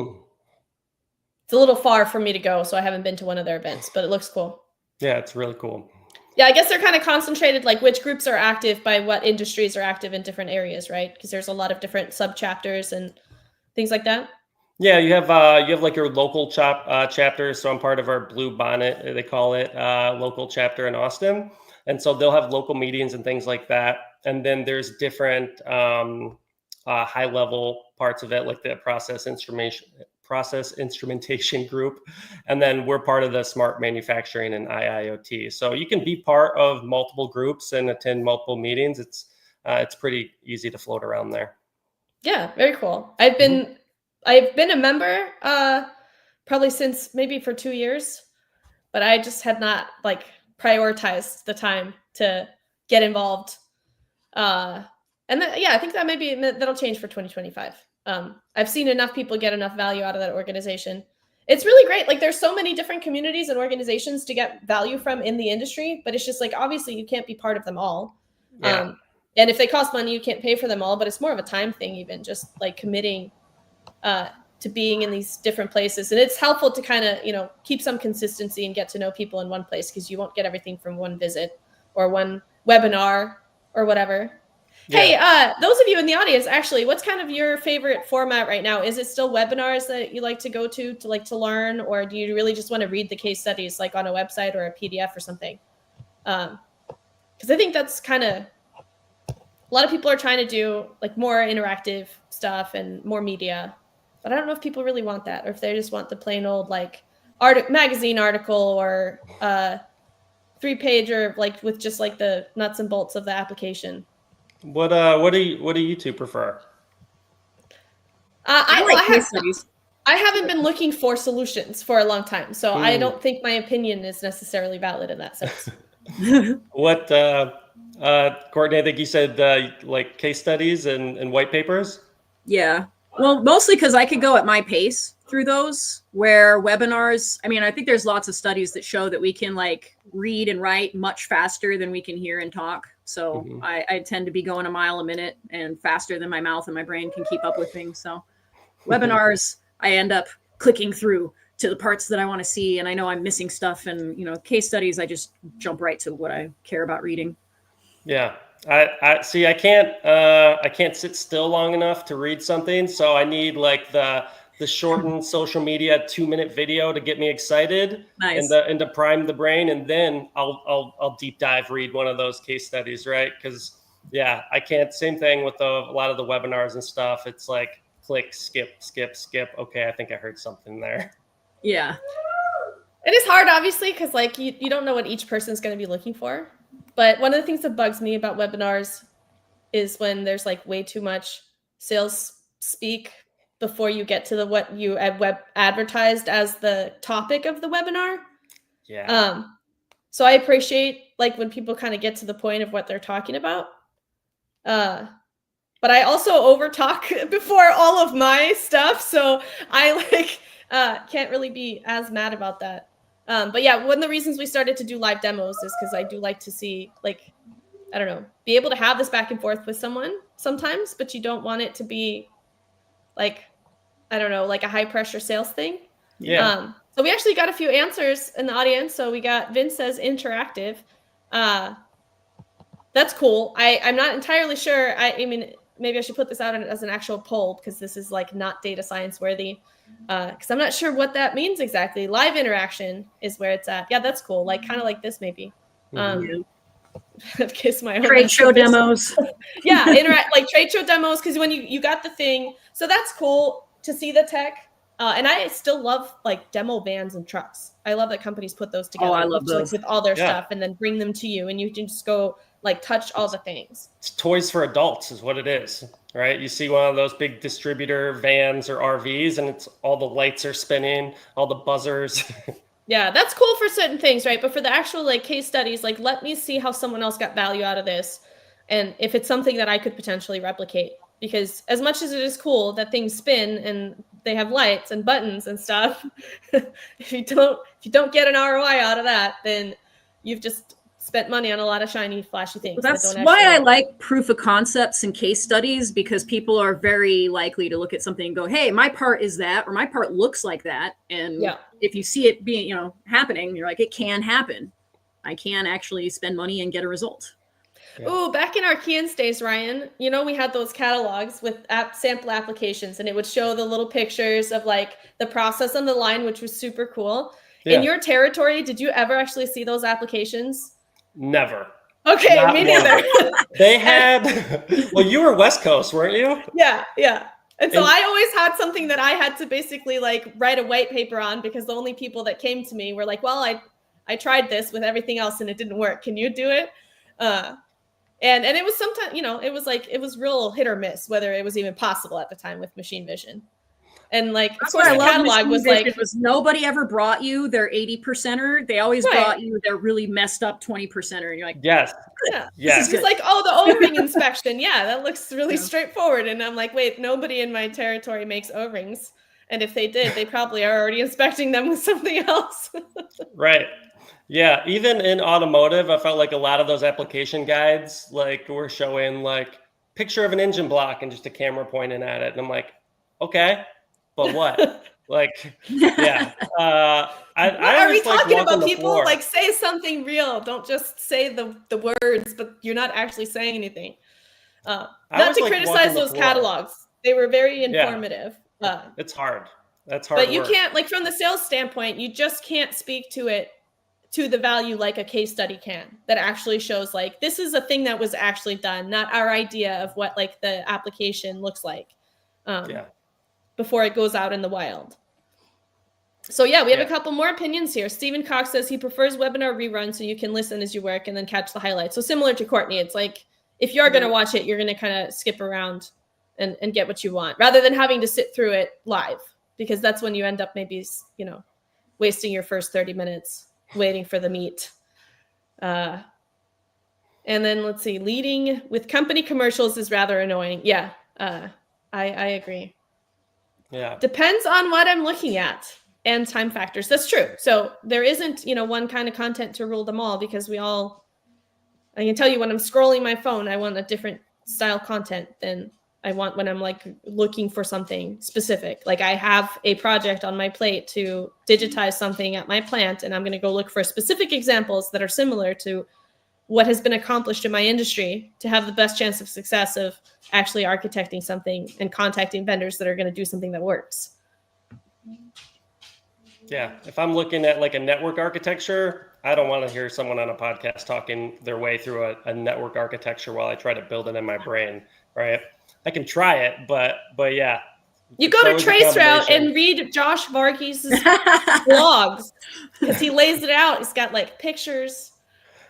it's a little far for me to go, so I haven't been to one of their events, but it looks cool. Yeah, it's really cool. Yeah, I guess they're kind of concentrated, which groups are active by what industries are active in different areas, right? Because there's a lot of different sub-chapters and things like that. Yeah, you have your local chapter. So I'm part of our Blue Bonnet, they call it, local chapter in Austin. And so they'll have local meetings and things like that. And then there's different high level parts of it, like the process instrumentation group. And then we're part of the smart manufacturing and IIoT. So you can be part of multiple groups and attend multiple meetings. It's pretty easy to float around there. Yeah, very cool. I've been a member probably since maybe for 2 years, but I just had not prioritized the time to get involved And yeah, I think that'll change for 2025. I've seen enough people get enough value out of that organization. It's really great. Like there's so many different communities and organizations to get value from in the industry, but it's just like, obviously you can't be part of them all. Yeah. And if they cost money, you can't pay for them all, but it's more of a time thing, even just like committing to being in these different places. And it's helpful to kind of, keep some consistency and get to know people in one place, because you won't get everything from one visit or one webinar or whatever. Yeah. Hey, those of you in the audience, actually, what's kind of your favorite format right now? Is it still webinars that you like to go to learn, or do you really just want to read the case studies like on a website or a PDF or something? Because I think that's kind of, a lot of people are trying to do like more interactive stuff and more media, but I don't know if people really want that, or if they just want the plain old like magazine article or 3-page or like with just like the nuts and bolts of the application. What do you two prefer? I haven't been looking for solutions for a long time, so I don't think my opinion is necessarily valid in that sense. What, Courtney, I think you said like case studies and white papers? Yeah. Well, mostly because I could go at my pace through those, where webinars, I mean, I think there's lots of studies that show that we can like read and write much faster than we can hear and talk. So I tend to be going a mile a minute and faster than my mouth and my brain can keep up with things. So webinars, I end up clicking through to the parts that I want to see, and I know I'm missing stuff. And case studies, I just jump right to what I care about reading. Yeah, I see. I can't sit still long enough to read something, so I need like the shortened social media 2-minute video to get me excited. Nice. and to prime the brain, and then I'll deep dive read one of those case studies, right? Because I can't. Same thing with a lot of the webinars and stuff. It's like click, skip. Okay, I think I heard something there. Yeah. It is hard, obviously, because like you don't know what each person's going to be looking for. But one of the things that bugs me about webinars is when there's like way too much sales speak before you get to what you advertised as the topic of the webinar. Yeah. So I appreciate like when people kind of get to the point of what they're talking about. But I also over talk before all of my stuff, so I like can't really be as mad about that. But yeah, one of the reasons we started to do live demos is because I do like to see, like, I don't know, be able to have this back and forth with someone sometimes, but you don't want it to be like, I don't know, like a high pressure sales thing. Yeah. So we actually got a few answers in the audience. So we got Vince says interactive. That's cool. I'm not entirely sure. I mean, maybe I should put this out as an actual poll, because this is like not data science worthy. Because I'm not sure what that means exactly. Live interaction is where it's at. Yeah, that's cool. Like kind of like this maybe. Kiss my trade show demos. Yeah, like trade show demos, because when you got the thing, so that's cool to see the tech. And I still love like demo vans and trucks. I love that companies put those together. Oh, I love those. Like, with all their stuff, and then bring them to you, and you can just go like touch all the things. It's toys for adults is what it is, right? You see one of those big distributor vans or RVs, and it's all the lights are spinning, all the buzzers. Yeah, that's cool for certain things, right? But for the actual like case studies, like let me see how someone else got value out of this, and if it's something that I could potentially replicate. Because as much as it is cool that things spin and they have lights and buttons and stuff, if you don't get an ROI out of that, then you've just spent money on a lot of shiny, flashy things. Well, that's why I like proof of concepts and case studies, because people are very likely to look at something and go, hey, my part is that, or my part looks like that. And if you see it being, happening, you're like, it can happen. I can actually spend money and get a result. Yeah. Ooh, back in our Kians days, Ryan, we had those catalogs with sample applications, and it would show the little pictures of like the process on the line, which was super cool. Yeah. In your territory, did you ever actually see those applications? Never. Okay, not me neither. They had, well, you were West Coast, weren't you? Yeah. And so I always had something that I had to basically like write a white paper on, because the only people that came to me were like, well, I tried this with everything else and it didn't work. Can you do it? And it was sometimes, it was real hit or miss whether it was even possible at the time with machine vision. And like, of That's course, what the I love catalog was like, was nobody ever brought you their 80%er. They always Right. brought you their really messed up 20%er. And you're like, Yes. yeah, Yes. It's like, oh, the O-ring inspection. Yeah, that looks really straightforward. And I'm like, wait, nobody in my territory makes O-rings. And if they did, they probably are already inspecting them with something else. Right. Yeah. Even in automotive, I felt like a lot of those application guides like were showing like picture of an engine block and just a camera pointing at it. And I'm like, okay, but what? Like, yeah. I Are we always like talking walking about the people? floor. Like, say something real. Don't just say the words, but you're not actually saying anything. Not to like criticize those catalogs. They were very informative. It's hard. That's hard But you work. can't, like, from the sales standpoint, you just can't speak to it, to the value like a case study can, that actually shows like, this is a thing that was actually done, not our idea of what like the application looks like before it goes out in the wild. So yeah, we have a couple more opinions here. Stephen Cox says he prefers webinar reruns so you can listen as you work and then catch the highlights. So similar to Courtney, it's like, if you're going to watch it, you're going to kind of skip around and get what you want rather than having to sit through it live, because that's when you end up maybe, you know, wasting your first 30 minutes waiting for the meat. And then let's see, leading with company commercials is rather annoying. Yeah, I agree. Yeah. Depends on what I'm looking at and time factors. That's true. So there isn't, you know, one kind of content to rule them all, because I can tell you when I'm scrolling my phone, I want a different style content than I want when I'm like looking for something specific. Like I have a project on my plate to digitize something at my plant, and I'm going to go look for specific examples that are similar to what has been accomplished in my industry to have the best chance of success of actually architecting something and contacting vendors that are going to do something that works. Yeah. If I'm looking at like a network architecture, I don't want to hear someone on a podcast talking their way through a network architecture while I try to build it in my brain, right? I can try it, but yeah. You go to Treece route and read Josh Varghese' blogs, because he lays it out. He's got like pictures.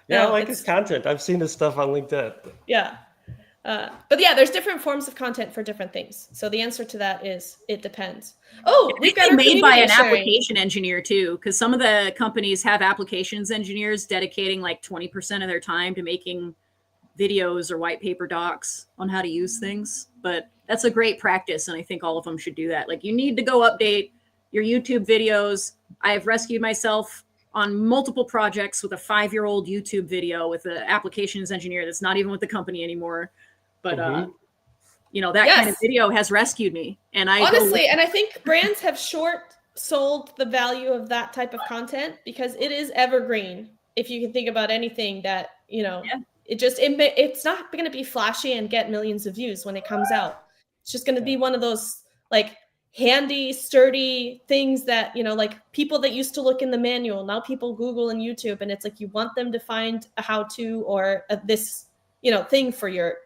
Yeah, I like his content. I've seen his stuff on LinkedIn. Yeah. But yeah, there's different forms of content for different things. So the answer to that is it depends. Oh, we've got made by an application engineer too, because some of the companies have applications engineers dedicating like 20% of their time to making videos or white paper docs on how to use things. But that's a great practice, and I think all of them should do that. Like, you need to go update your YouTube videos. I have rescued myself on multiple projects with a 5-year-old YouTube video with an applications engineer that's not even with the company anymore. But you know, that kind of video has rescued me. And I honestly, and I think brands have short sold the value of that type of content, because it is evergreen. If you can think about anything that, you know, it's not going to be flashy and get millions of views when it comes out. It's just going to be one of those like handy, sturdy things that, you know, like people that used to look in the manual, now people Google and YouTube, and it's like you want them to find a how-to or this, you know, thing for your,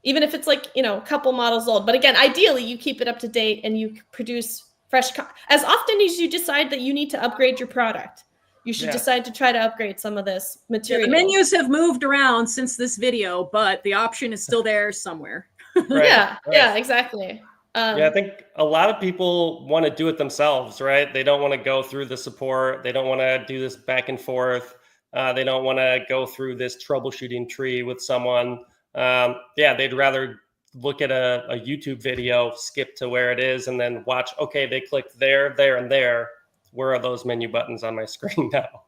even if it's like, you know, a couple models old. But again, ideally you keep it up to date and you produce fresh as often as you decide that you need to upgrade your product. You should decide to try to upgrade some of this material. The menus have moved around since this video, but the option is still there somewhere. Yeah, exactly. I think a lot of people want to do it themselves, right? They don't want to go through the support. They don't want to do this back and forth. They don't want to go through this troubleshooting tree with someone. They'd rather look at a YouTube video, skip to where it is, and then watch, okay, they clicked there, there, and there. Where are those menu buttons on my screen now?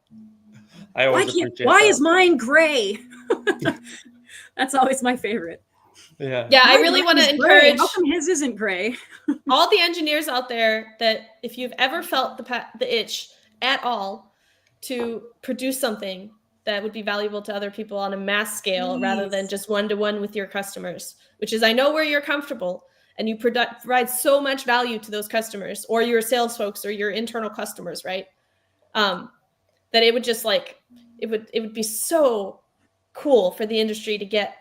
I always appreciate why is mine gray? That's always my favorite. Yeah, I really want to encourage. How come his isn't gray? All the engineers out there, that if you've ever felt the itch at all to produce something that would be valuable to other people on a mass scale rather than just one-to-one with your customers, which is, I know where you're comfortable and you provide so much value to those customers or your sales folks or your internal customers, right? That it would just like, it would be so cool for the industry to get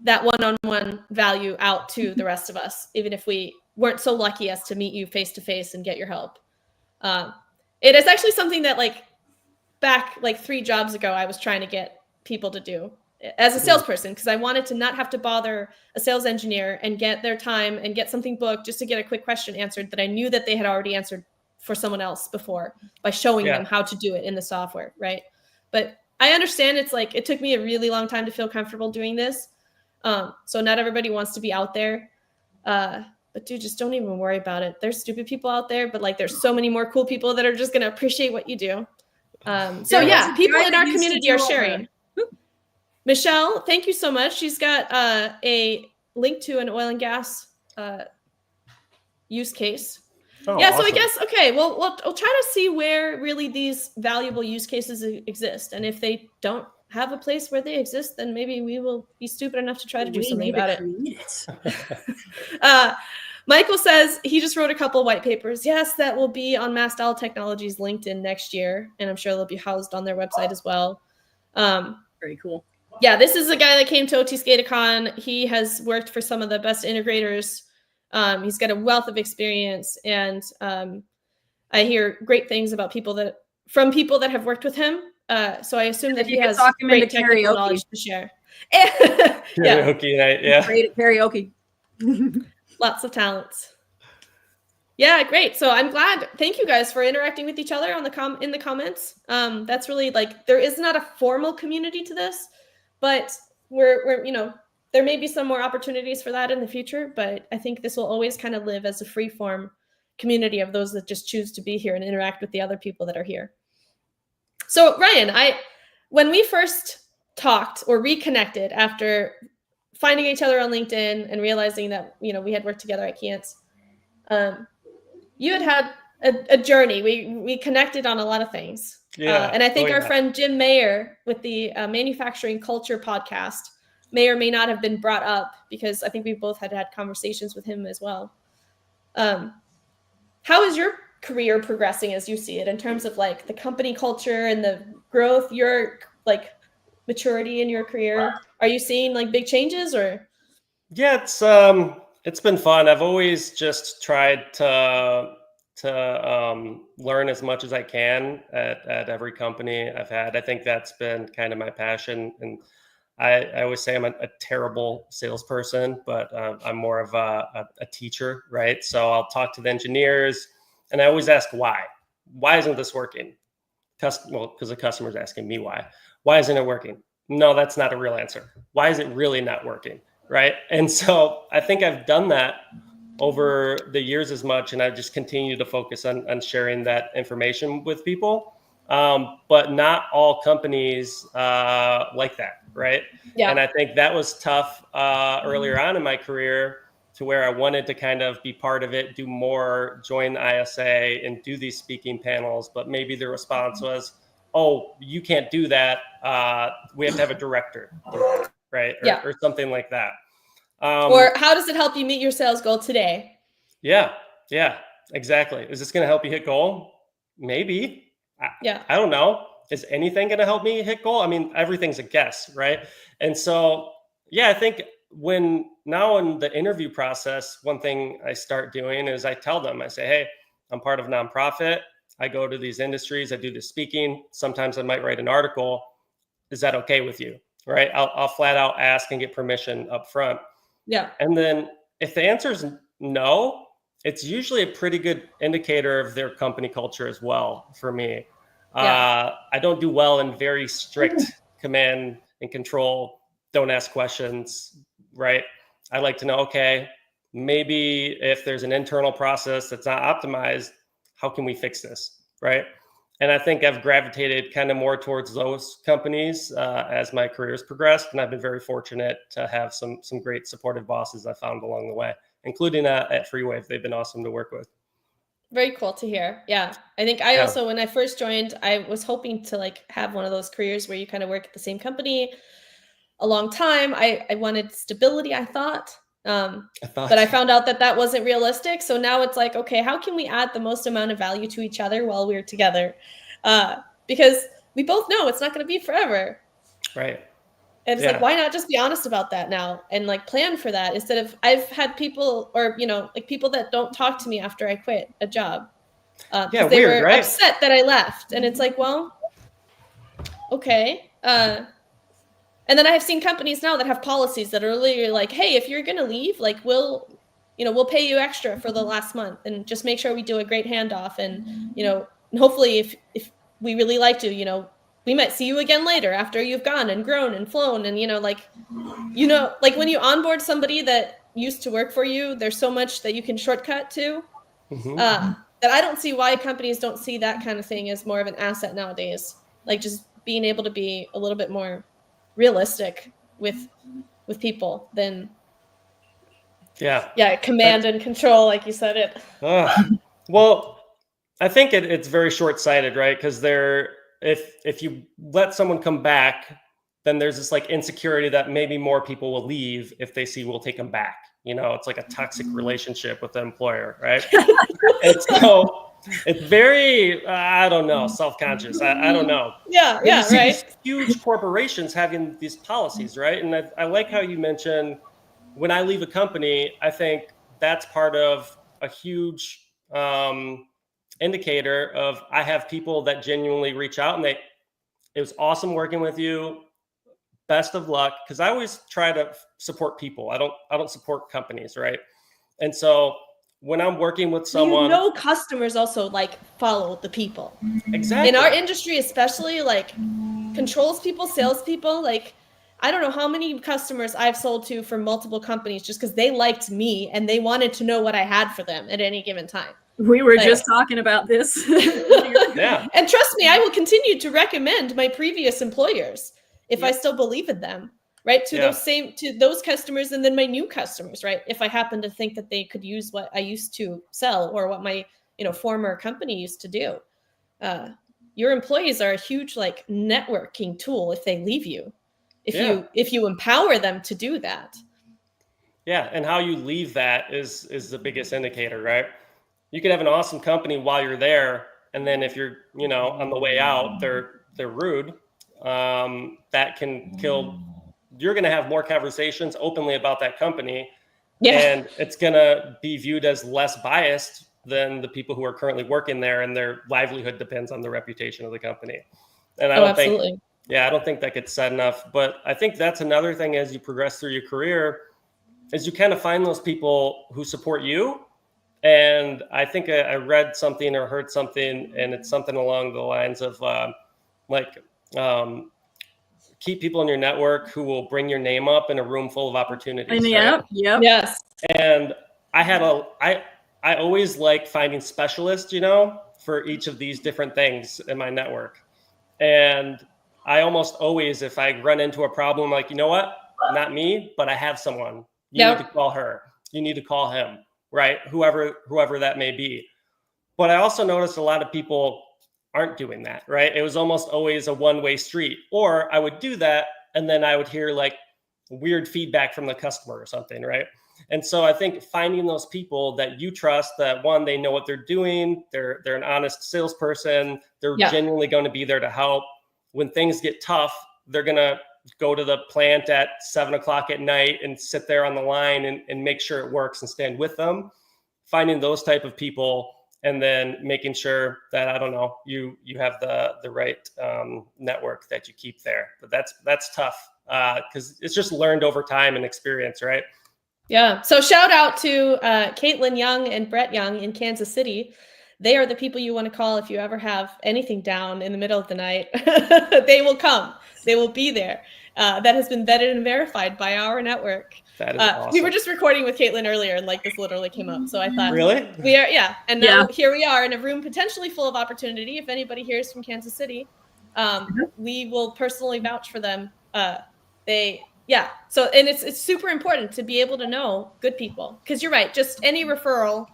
that one-on-one value out to the rest of us, even if we weren't so lucky as to meet you face-to-face and get your help. It is actually something that like back like 3 jobs ago, I was trying to get people to do. as a salesperson, because I wanted to not have to bother a sales engineer and get their time and get something booked just to get a quick question answered that I knew that they had already answered for someone else before by showing them how to do it in the software, right? But I understand it's like, it took me a really long time to feel comfortable doing this. So not everybody wants to be out there. But dude, just don't even worry about it. There's stupid people out there, but like there's so many more cool people that are just going to appreciate what you do. So yeah, people in our community are sharing. Michelle, thank you so much. She's got a link to an oil and gas use case. Oh, yeah, awesome. So I guess, okay, well, we'll try to see where really these valuable use cases exist. And if they don't have a place where they exist, then maybe we will be stupid enough to try to do something about it. Michael says he just wrote a couple white papers. Yes, that will be on Mastal Technologies LinkedIn next year. And I'm sure they'll be housed on their website as well. Very cool. Yeah, this is a guy that came to OT SCADACon. He has worked for some of the best integrators. He's got a wealth of experience. And I hear great things about people that have worked with him. So I assume that he has great technical knowledge to share. Karaoke night, yeah. Great at karaoke. Lots of talents. Yeah, great. So I'm glad. Thank you guys for interacting with each other in the comments. That's really like, there is not a formal community to this, but we're there may be some more opportunities for that in the future, but I think this will always kind of live as a free form community of those that just choose to be here and interact with the other people that are here. So Ryan, when we first talked or reconnected after finding each other on LinkedIn and realizing that, we had worked together at Keyence, you had a journey. We connected on a lot of things. Yeah. And I think our friend Jim Mayer with the Manufacturing Culture podcast may or may not have been brought up because I think we both had conversations with him as well. How is your career progressing as you see it in terms of like the company culture and the growth, your like maturity in your career? Are you seeing like big changes or? Yeah, it's been fun. I've always just tried to learn as much as I can at every company I've had. I think that's been kind of my passion. And I always say I'm a terrible salesperson, but I'm more of a teacher, right? So I'll talk to the engineers and I always ask why. Why isn't this working? Because the customer's asking me why. Why isn't it working? No, that's not a real answer. Why is it really not working? Right. And so I think I've done that over the years as much, and I've just continued to focus on sharing that information with people. But not all companies like that. Right. Yeah. And I think that was tough earlier on in my career to where I wanted to kind of be part of it, do more, join the ISA and do these speaking panels. But maybe the response was, oh, you can't do that. We have to have a director, right? Or something like that. Or how does it help you meet your sales goal today? Yeah, exactly. Is this going to help you hit goal? Maybe. I don't know. Is anything going to help me hit goal? I mean, everything's a guess, right? And so, I think now in the interview process, one thing I start doing is I tell them, I say, hey, I'm part of a nonprofit. I go to these industries. I do the speaking. Sometimes I might write an article. Is that okay with you? Right? I'll flat out ask and get permission up front. Yeah. And then if the answer is no, it's usually a pretty good indicator of their company culture as well for me. I don't do well in very strict command and control. Don't ask questions, right? I like to know, okay, maybe if there's an internal process that's not optimized, how can we fix this, right? And I think I've gravitated kind of more towards those companies as my career has progressed. And I've been very fortunate to have some great supportive bosses I found along the way, including at FreeeWave. They've been awesome to work with. Very cool to hear. Yeah. I think I also, when I first joined, I was hoping to like have one of those careers where you kind of work at the same company a long time. I wanted stability, I thought. But I found out that wasn't realistic. So now it's like, okay, how can we add the most amount of value to each other while we're together? Because we both know it's not going to be forever. Right. And it's like, why not just be honest about that now and like plan for that instead of I've had people or, like people that don't talk to me after I quit a job. Because they were upset that I left. And it's like, well, okay. And then I have seen companies now that have policies that are literally like, hey, if you're going to leave, like we'll pay you extra for the last month, and just make sure we do a great handoff. And, hopefully if we really liked you, we might see you again later after you've gone and grown and flown. And, like when you onboard somebody that used to work for you, there's so much that you can shortcut to, that I don't see why companies don't see that kind of thing as more of an asset nowadays. Like just being able to be a little bit more realistic with people than command and control, like you said it. Well, I think it's very short-sighted, right? Because if you let someone come back, then there's this like insecurity that maybe more people will leave if they see we'll take them back. It's like a toxic relationship with the employer, right? And so it's very, I don't know, self-conscious. I don't know. Yeah, right. These huge corporations having these policies, right? And I like how you mentioned when I leave a company, I think that's part of a huge indicator of I have people that genuinely reach out and it was awesome working with you. Best of luck, because I always try to support people. I don't support companies, right? And so when I'm working with someone, customers also like follow the people. Exactly. In our industry, especially, like controls people, salespeople. Like I don't know how many customers I've sold to for multiple companies just because they liked me and they wanted to know what I had for them at any given time. We were just talking about this. Yeah. And trust me, I will continue to recommend my previous employers if I still believe in them, right? To those customers, and then my new customers, right? If I happen to think that they could use what I used to sell or what my, former company used to do. Your employees are a huge like networking tool if they leave you, if you empower them to do that. Yeah, and how you leave that is the biggest indicator, right? You could have an awesome company while you're there, and then if you're, on the way out, they're rude. That can kill. You're going to have more conversations openly about that company, and it's going to be viewed as less biased than the people who are currently working there, and their livelihood depends on the reputation of the company. And I don't think that gets said enough. But I think that's another thing as you progress through your career, is you kind of find those people who support you. And I think I read something or heard something, and it's something along the lines of keep people in your network who will bring your name up in a room full of opportunities. Yep. Yes. And I always like finding specialists, for each of these different things in my network. And I almost always, if I run into a problem, like, you know what, not me, but I have someone. You need to call her. You need to call him, right? Whoever that may be. But I also noticed a lot of people aren't doing that, right? It was almost always a one-way street. Or I would do that, and then I would hear like weird feedback from the customer or something, right? And so I think finding those people that you trust, that one, they know what they're doing, they're an honest salesperson, they're genuinely going to be there to help. When things get tough, they're going to go to the plant at 7:00 at night and sit there on the line and make sure it works and stand with them. Finding those type of people, and then making sure that, I don't know, you have the right network that you keep there. But that's tough because it's just learned over time and experience, right? Yeah. So shout out to Caitlin Young and Brett Young in Kansas City. They are the people you want to call if you ever have anything down in the middle of the night. They will come. They will be there. That has been vetted and verified by our network. That is awesome. We were just recording with Caitlin earlier, and like this literally came up. So I thought, really? We are, and now here we are in a room potentially full of opportunity. If anybody here is from Kansas City, we will personally vouch for them. So, and it's super important to be able to know good people, because you're right. Just any referral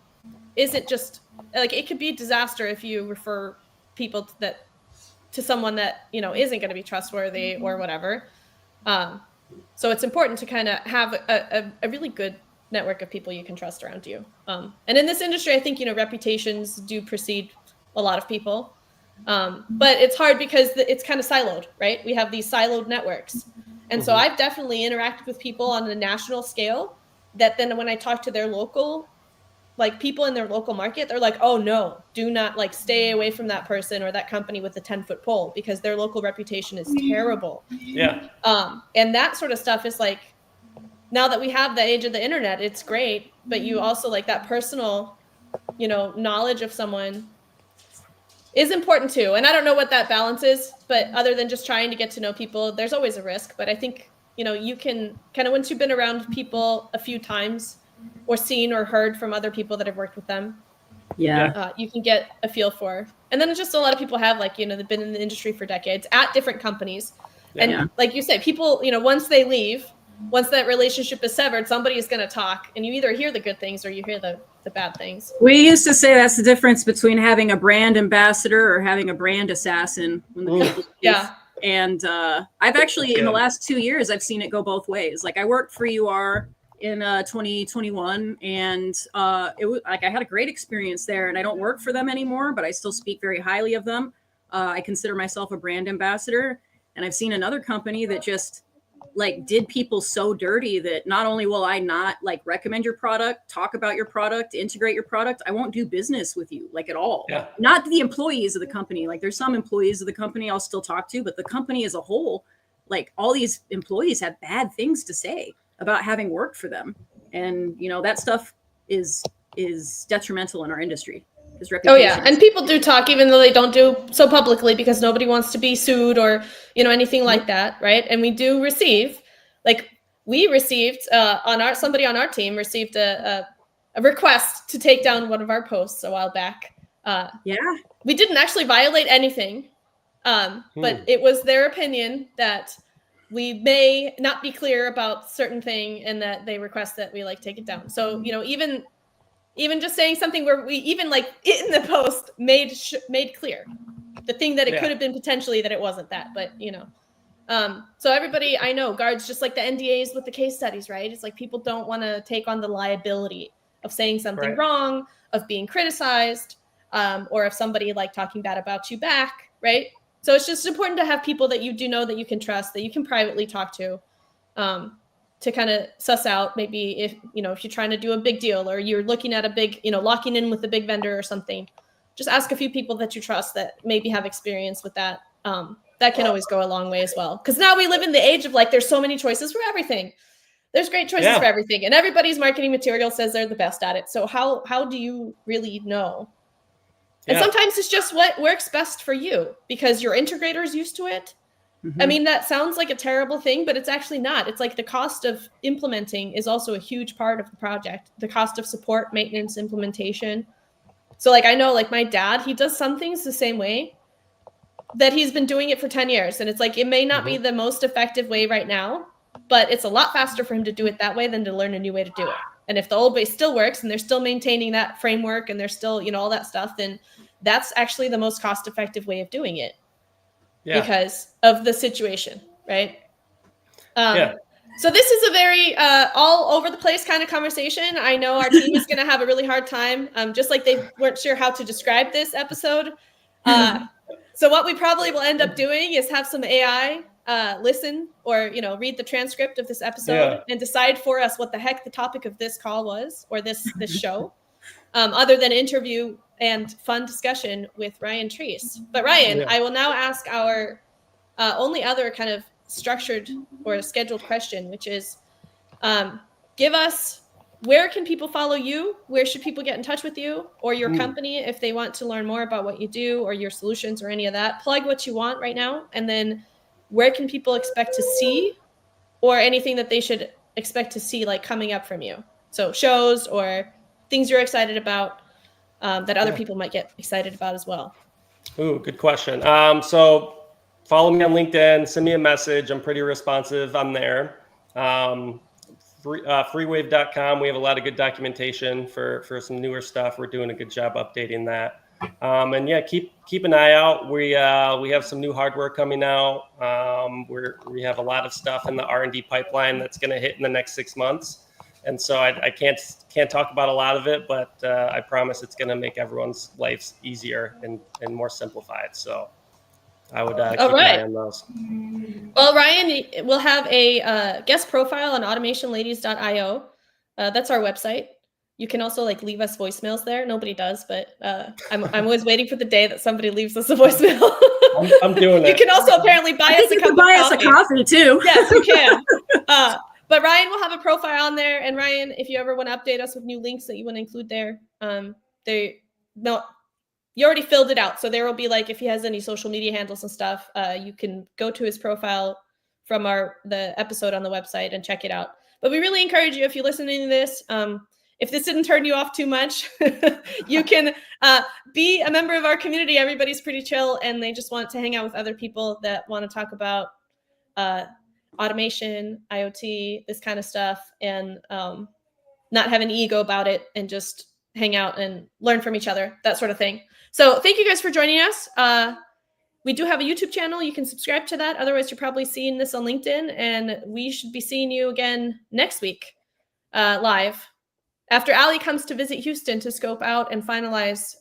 isn't just like, it could be a disaster if you refer people to someone that, isn't going to be trustworthy or whatever. So it's important to kind of have a really good network of people you can trust around you. And in this industry, I think, reputations do precede a lot of people. But it's hard because it's kind of siloed, right? We have these siloed networks. And so I've definitely interacted with people on a national scale that then when I talk to their local like people in their local market, they're like, oh no, do not like stay away from that person or that company with the 10-foot pole because their local reputation is terrible. Yeah. And that sort of stuff is like, now that we have the age of the internet, it's great, but you also like that personal, you know, knowledge of someone is important too. And I don't know what that balance is, but other than just trying to get to know people, there's always a risk. But I think, you know, you can kind of, once you've been around people a few times or seen or heard from other people that have worked with them, you can get a feel for. And then just a lot of people have, like, you know, they've been in the industry for decades at different companies. And like you said, people, you know, once they leave, once that relationship is severed, somebody is going to talk, and you either hear the good things or you hear the bad things. We used to say that's the difference between having a brand ambassador or having a brand assassin. When the people And I've actually, in the last 2 years, I've seen it go both ways. Like I worked for UR in 2021, and it was like I had a great experience there, and I don't work for them anymore, but I still speak very highly of them. I consider myself a brand ambassador, and I've seen another company that just like did people so dirty that not only will I not like recommend your product, talk about your product, integrate your product, I won't do business with you like at all. Not the employees of the company. Like there's some employees of the company I'll still talk to, but the company as a whole, like all these employees have bad things to say about having worked for them. And you know, that stuff is detrimental in our industry. Oh yeah, and people do talk even though they don't do so publicly because nobody wants to be sued or, you know, anything like that, right? And we do receive, like we received somebody on our team received a request to take down one of our posts a while back. We didn't actually violate anything, but it was their opinion that we may not be clear about certain thing and that they request that we like take it down. So, you know, even just saying something where we even like in the post made clear the thing that it could have been potentially that it wasn't that, but you know, so everybody I know guards just like the NDAs with the case studies, right? It's like people don't want to take on the liability of saying something wrong, of being criticized, or if somebody like talking bad about you back, right? So it's just important to have people that you do know that you can trust, that you can privately talk to kind of suss out maybe if, you know, if you're trying to do a big deal or you're looking at a big, you know, locking in with a big vendor or something, just ask a few people that you trust that maybe have experience with that. That can always go a long way as well. Because now we live in the age of like, there's so many choices for everything. There's great choices for everything. And everybody's marketing material says they're the best at it. So how do you really know? And sometimes it's just what works best for you because your integrator's used to it. I mean, that sounds like a terrible thing, but it's actually not. It's like the cost of implementing is also a huge part of the project. The cost of support, maintenance, implementation. So like, I know like my dad, he does some things the same way that he's been doing it for 10 years. And it's like, it may not be the most effective way right now, but it's a lot faster for him to do it that way than to learn a new way to do it. And if the old way still works and they're still maintaining that framework and they're still, you know, all that stuff, then that's actually the most cost-effective way of doing it. Because of the situation, right? So this is a very all over the place kind of conversation. I know our team is going to have a really hard time, just like they weren't sure how to describe this episode. So what we probably will end up doing is have some AI listen or, you know, read the transcript of this episode and decide for us what the heck the topic of this call was or this show, other than interview and fun discussion with Ryan Treece. But Ryan, I will now ask our only other kind of structured or scheduled question, which is give us, where can people follow you? Where should people get in touch with you or your company if they want to learn more about what you do or your solutions or any of that? Plug what you want right now. And then where can people expect to see or anything that they should expect to see like coming up from you? So shows or things you're excited about. That other people might get excited about as well. Ooh, good question. So follow me on LinkedIn, send me a message. I'm pretty responsive. I'm there. FreeeWave.com. We have a lot of good documentation for some newer stuff. We're doing a good job updating that. And yeah, keep an eye out. We have some new hardware coming out. We have a lot of stuff in the R&D pipeline that's going to hit in the next 6 months. And so I can't talk about a lot of it, but I promise it's going to make everyone's lives easier and more simplified. So I would keep an eye on those. Well, Ryan, we'll have a guest profile on automationladies.io. That's our website. You can also like leave us voicemails there. Nobody does, but I'm always waiting for the day that somebody leaves us a voicemail. I'm doing it. You can also apparently buy us a cup of coffee. Us a coffee too. Yes, you can. But Ryan will have a profile on there, and Ryan, if you ever want to update us with new links that you want to include there, you already filled it out. So there will be like, if he has any social media handles and stuff, you can go to his profile from the episode on the website and check it out. But we really encourage you, if you're listening to this, if this didn't turn you off too much, you can be a member of our community. Everybody's pretty chill, and they just want to hang out with other people that want to talk about automation, IoT, this kind of stuff, and not have an ego about it, and just hang out and learn from each other, that sort of thing. So thank you guys for joining us. We do have a YouTube channel. You can subscribe to that. Otherwise, you're probably seeing this on LinkedIn, and we should be seeing you again next week live after Ali comes to visit Houston to scope out and finalize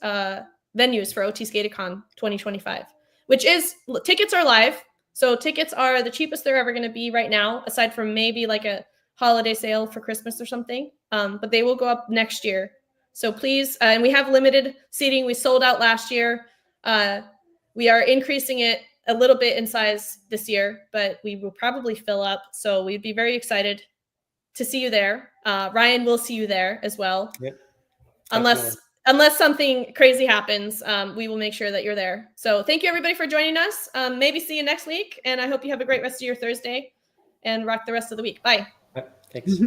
venues for OT SCADACon 2025, which is, tickets are live. So tickets are the cheapest they're ever going to be right now, aside from maybe like a holiday sale for Christmas or something. But they will go up next year. So please, and we have limited seating. We sold out last year. We are increasing it a little bit in size this year, but we will probably fill up. So we'd be very excited to see you there. Ryan will see you there as well. Yep. Unless something crazy happens, we will make sure that you're there. So thank you everybody for joining us. Maybe see you next week. And I hope you have a great rest of your Thursday and rock the rest of the week. Bye. Thanks.